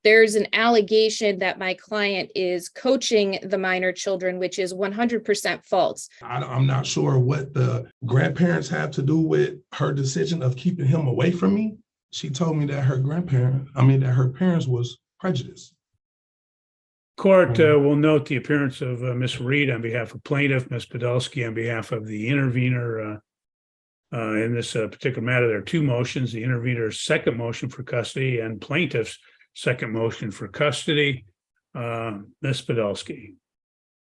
There's an allegation that my client is coaching the minor children, which is 100% false. I'm not sure what the grandparents have to do with her decision of keeping him away from me. She told me that her parents was prejudiced. Court will note the appearance of Ms. Reed on behalf of plaintiff, Ms. Podolsky on behalf of the intervener in this particular matter. There are two motions: the intervener's second motion for custody and plaintiff's second motion for custody. Ms. Podolsky.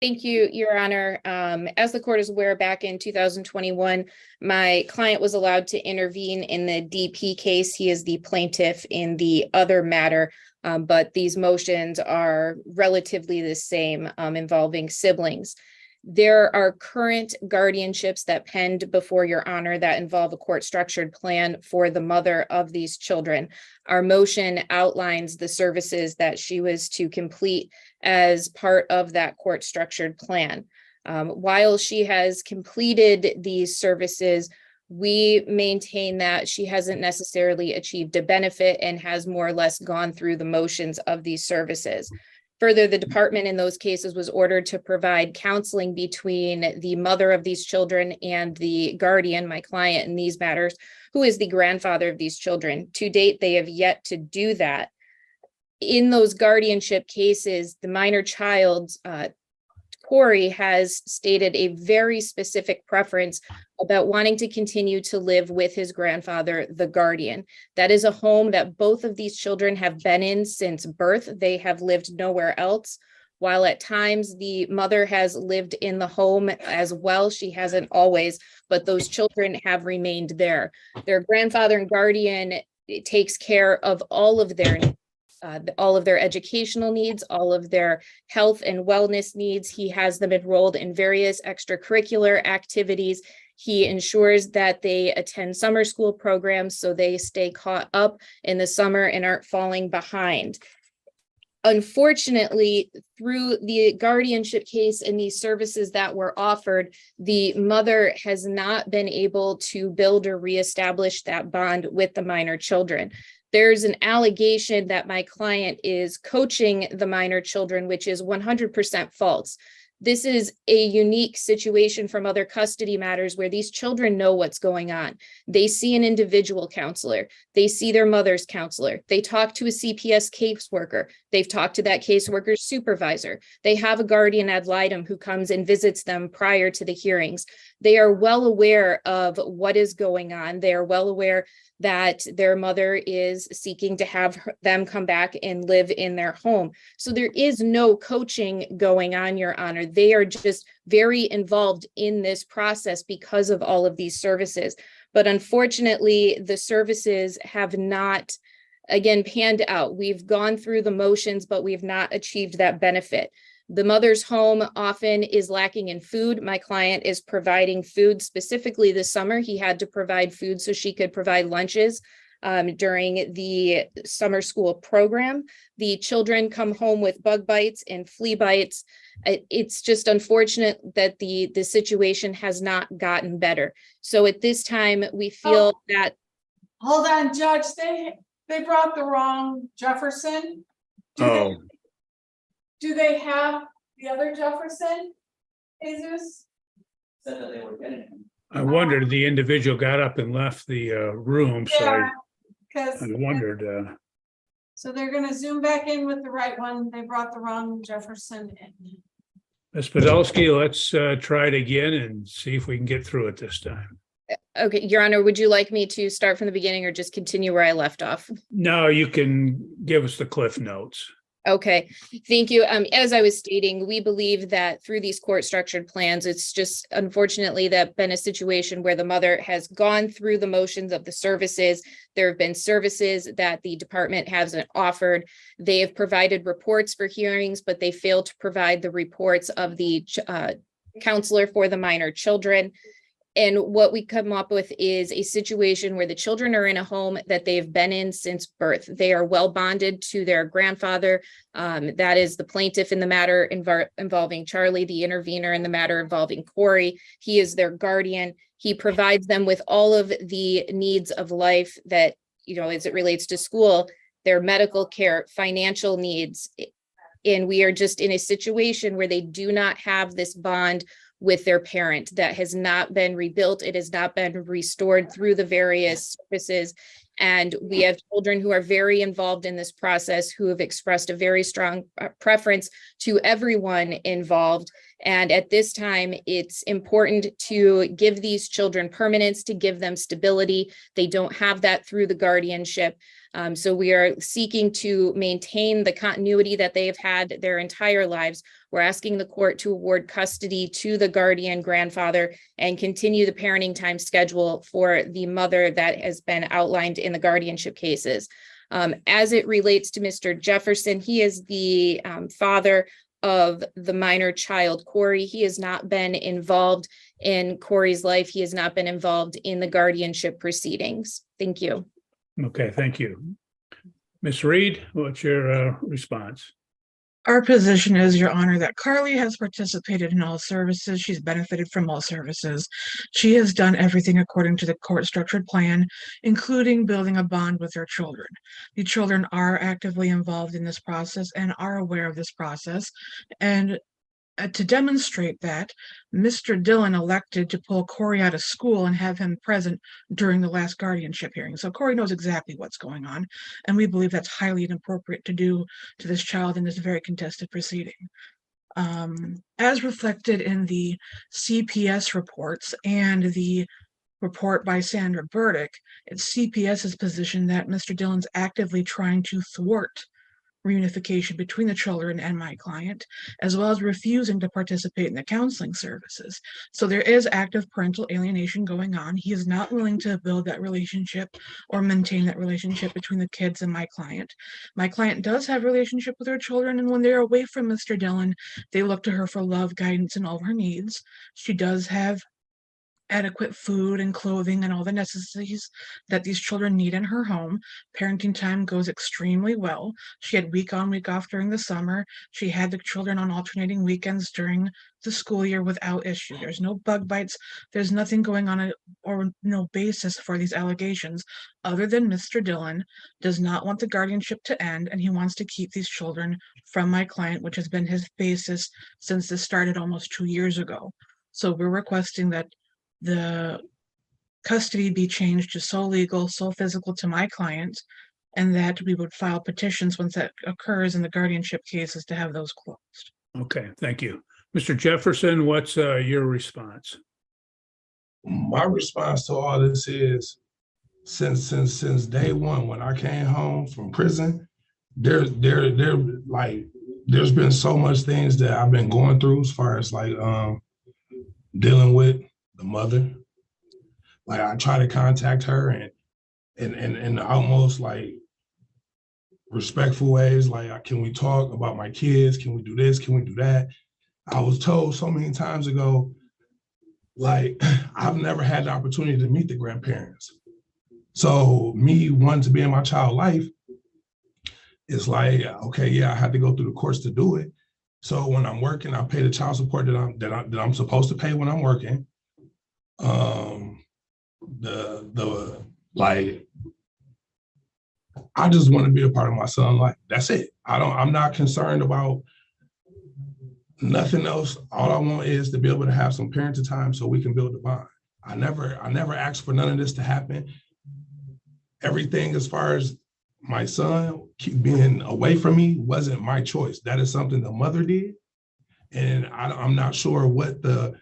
Thank you, Your Honor. As the court is aware, back in 2021, my client was allowed to intervene in the DP case. He is the plaintiff in the other matter, but these motions are relatively the same, involving siblings. There are current guardianships that penned before Your Honor that involve a court-structured plan for the mother of these children. Our motion outlines the services that she was to complete as part of that court-structured plan. While she has completed these services, we maintain that she hasn't necessarily achieved a benefit and has more or less gone through the motions of these services. Further, the department in those cases was ordered to provide counseling between the mother of these children and the guardian, my client in these matters, who is the grandfather of these children. To date, they have yet to do that. In those guardianship cases, the minor child, Corey, has stated a very specific preference about wanting to continue to live with his grandfather, the guardian. That is a home that both of these children have been in since birth. They have lived nowhere else. While at times the mother has lived in the home as well, she hasn't always, but those children have remained there. Their grandfather and guardian takes care of all of their educational needs, all of their health and wellness needs. He has them enrolled in various extracurricular activities. He ensures that they attend summer school programs so they stay caught up in the summer and aren't falling behind. Unfortunately, through the guardianship case and these services that were offered, the mother has not been able to build or reestablish that bond with the minor children. There's an allegation that my client is coaching the minor children, which is 100% false. This is a unique situation from other custody matters where these children know what's going on. They see an individual counselor. They see their mother's counselor. They talk to a CPS caseworker. They've talked to that caseworker's supervisor. They have a guardian ad litem who comes and visits them prior to the hearings. They are well aware of what is going on. They are well aware that their mother is seeking to have them come back and live in their home. So there is no coaching going on, Your Honor. They are just very involved in this process because of all of these services. But unfortunately, the services have not, again, panned out. We've gone through the motions, but we've not achieved that benefit. The mother's home often is lacking in food. My client is providing food. Specifically this summer, he had to provide food so she could provide lunches during the summer school program. The children come home with bug bites and flea bites. It's just unfortunate that the situation has not gotten better. So at this time, we feel that. Hold on, Judge, they brought the wrong Jefferson. Do they have the other Jefferson? Jesus? Said that they were getting him. I wondered, the individual got up and left the room, so I wondered. So they're going to zoom back in with the right one. They brought the wrong Jefferson in. Ms. Podolsky, let's try it again and see if we can get through it this time. Okay, Your Honor, would you like me to start from the beginning or just continue where I left off? No, you can give us the Cliff Notes. Okay, thank you. As I was stating, we believe that through these court structured plans, it's just unfortunately that been a situation where the mother has gone through the motions of the services. There have been services that the department hasn't offered. They have provided reports for hearings, but they failed to provide the reports of the counselor for the minor children. And what we come up with is a situation where the children are in a home that they've been in since birth. They are well bonded to their grandfather. That is the plaintiff in the matter involving Charlie, the intervener in the matter involving Corey. He is their guardian. He provides them with all of the needs of life that, as it relates to school. their medical care, financial needs. And we are just in a situation where they do not have this bond with their parent that has not been rebuilt. It has not been restored through the various services. And we have children who are very involved in this process, who have expressed a very strong preference to everyone involved. And at this time, it's important to give these children permanence, to give them stability. They don't have that through the guardianship. So we are seeking to maintain the continuity that they have had their entire lives. We're asking the court to award custody to the guardian grandfather and continue the parenting time schedule for the mother that has been outlined in the guardianship cases. As it relates to Mr. Jefferson, he is the father of the minor child, Corey. He has not been involved in Corey's life. He has not been involved in the guardianship proceedings. Thank you. Okay, thank you. Ms. Reed, what's your response? Our position is, Your Honor, that Carly has participated in all services. She's benefited from all services. She has done everything according to the court structured plan, including building a bond with her children. The children are actively involved in this process and are aware of this process. And to demonstrate that, Mr. Dillon elected to pull Corey out of school and have him present during the last guardianship hearing. So Corey knows exactly what's going on, and we believe that's highly inappropriate to do to this child in this very contested proceeding. As reflected in the CPS reports and the report by Sandra Burdick, it's CPS's position that Mr. Dillon's actively trying to thwart reunification between the children and my client, as well as refusing to participate in the counseling services. So there is active parental alienation going on. He is not willing to build that relationship or maintain that relationship between the kids and my client. My client does have a relationship with her children, and when they're away from Mr. Dillon, they look to her for love, guidance, and all of her needs. She does have adequate food and clothing and all the necessities that these children need in her home. Parenting time goes extremely well. She had week on, week off during the summer. She had the children on alternating weekends during the school year without issue. There's no bug bites. There's nothing going on or no basis for these allegations other than Mr. Dillon does not want the guardianship to end, and he wants to keep these children from my client, which has been his basis since this started almost 2 years ago. So we're requesting that the custody be changed to sole legal, sole physical to my client, and that we would file petitions once that occurs in the guardianship cases to have those closed. Okay, thank you. Mr. Jefferson, what's your response? My response to all this is, since day one, when I came home from prison, there's been so much things that I've been going through as far as like dealing with the mother. Like I try to contact her and almost like respectful ways, like, can we talk about my kids? Can we do this? Can we do that? I was told so many times ago, like, I've never had the opportunity to meet the grandparents. So me wanting to be in my child's life is like, okay, yeah, I had to go through the courts to do it. So when I'm working, I pay the child support that I'm supposed to pay when I'm working. I just want to be a part of my son's life. That's it. I'm not concerned about nothing else. All I want is to be able to have some parenting time so we can build a bond. I never asked for none of this to happen. Everything as far as my son keep being away from me wasn't my choice. That is something the mother did. And I'm not sure what the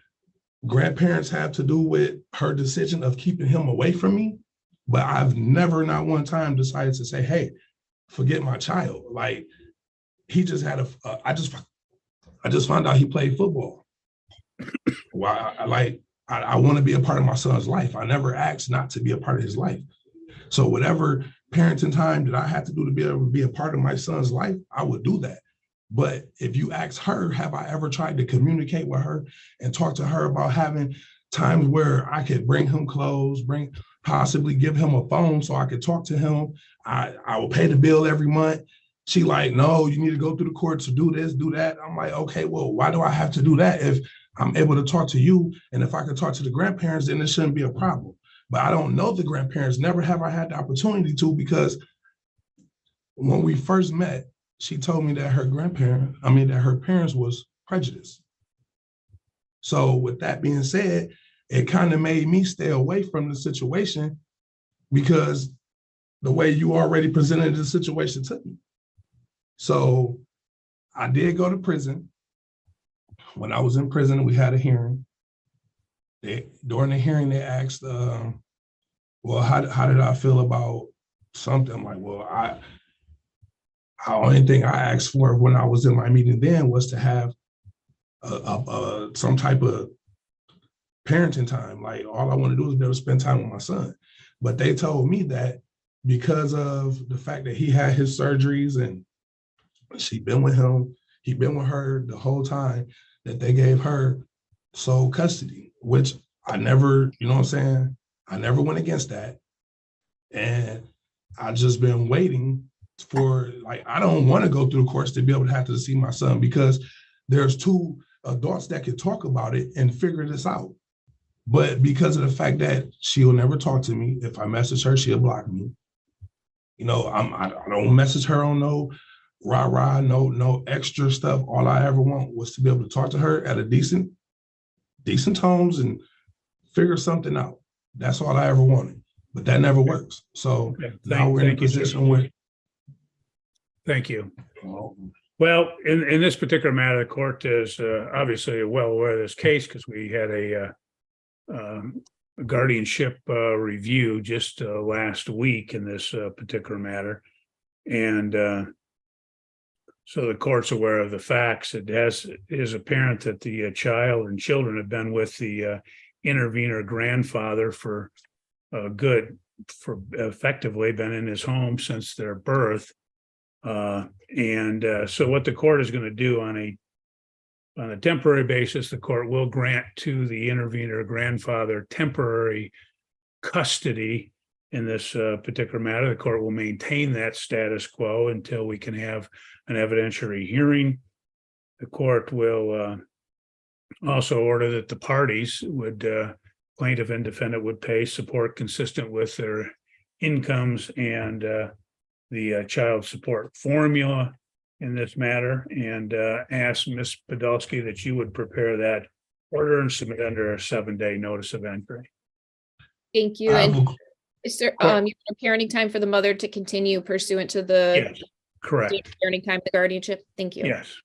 grandparents have to do with her decision of keeping him away from me. But I've never, not one time, decided to say, hey, forget my child. Like, he just had I just found out he played football. Well, I want to be a part of my son's life. I never asked not to be a part of his life. So whatever parenting time that I had to do to be able to be a part of my son's life, I would do that. But if you ask her, have I ever tried to communicate with her and talk to her about having times where I could bring him clothes, possibly give him a phone so I could talk to him. I will pay the bill every month. She like, no, you need to go through the courts to do this, do that. I'm like, okay, well, why do I have to do that if I'm able to talk to you? And if I could talk to the grandparents, then it shouldn't be a problem. But I don't know the grandparents. Never have I had the opportunity to, because when we first met, she told me that her parents was prejudiced. So with that being said, it kind of made me stay away from the situation because the way you already presented the situation to me. So I did go to prison. When I was in prison, we had a hearing. During the hearing, they asked, well, how did I feel about something? I'm like, well, the only thing I asked for when I was in my meeting then was to have some type of parenting time. Like, all I want to do is be able to spend time with my son. But they told me that because of the fact that he had his surgeries and she'd been with him, he'd been with her the whole time, that they gave her sole custody, which I never, you know what I'm saying? I never went against that. And I just been waiting for, like, I don't want to go through the courts to be able to have to see my son, because there's two adults that can talk about it and figure this out. But because of the fact that she'll never talk to me, if I message her, she'll block me. You know, I don't message her on no rah-rah, no extra stuff. All I ever want was to be able to talk to her at a decent tones and figure something out. That's all I ever wanted, but that never works. So now we're in a position where. Thank you. Well, in this particular matter, the court is obviously well aware of this case because we had a guardianship review just last week in this particular matter. And so the court's aware of the facts. It is apparent that the child and children have been with the intervener grandfather for effectively been in his home since their birth. So what the court is going to do on a temporary basis, the court will grant to the intervener grandfather temporary custody in this particular matter. The court will maintain that status quo until we can have an evidentiary hearing. The court will also order that the parties would, plaintiff and defendant would pay support consistent with their incomes and the child support formula in this matter, and ask Ms. Podolsky that you would prepare that order and submit under a 7-day notice of entry. Thank you. And is there parenting time for the mother to continue pursuant to the Yes, correct. parenting time, the guardianship? Thank you. Yes.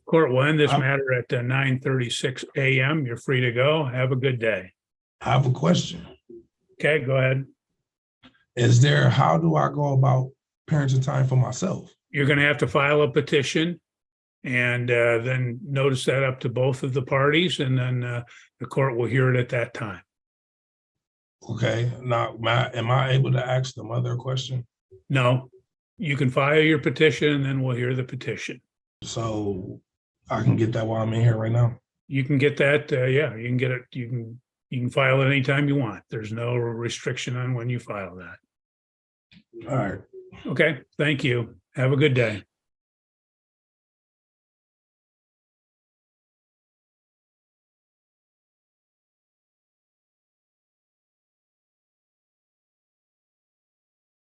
Court will end this matter at 9:36 a.m. You're free to go. Have a good day. I have a question. Okay, go ahead. How do I go about parenting time for myself? You're going to have to file a petition and then notice that up to both of the parties, and then the court will hear it at that time. Okay. Now, am I able to ask the mother a question? No, you can file your petition and then we'll hear the petition. So I can get that while I'm in here right now? You can get that. Yeah, you can get it. You can file it anytime you want. There's no restriction on when you file that. All right. Okay, thank you. Have a good day.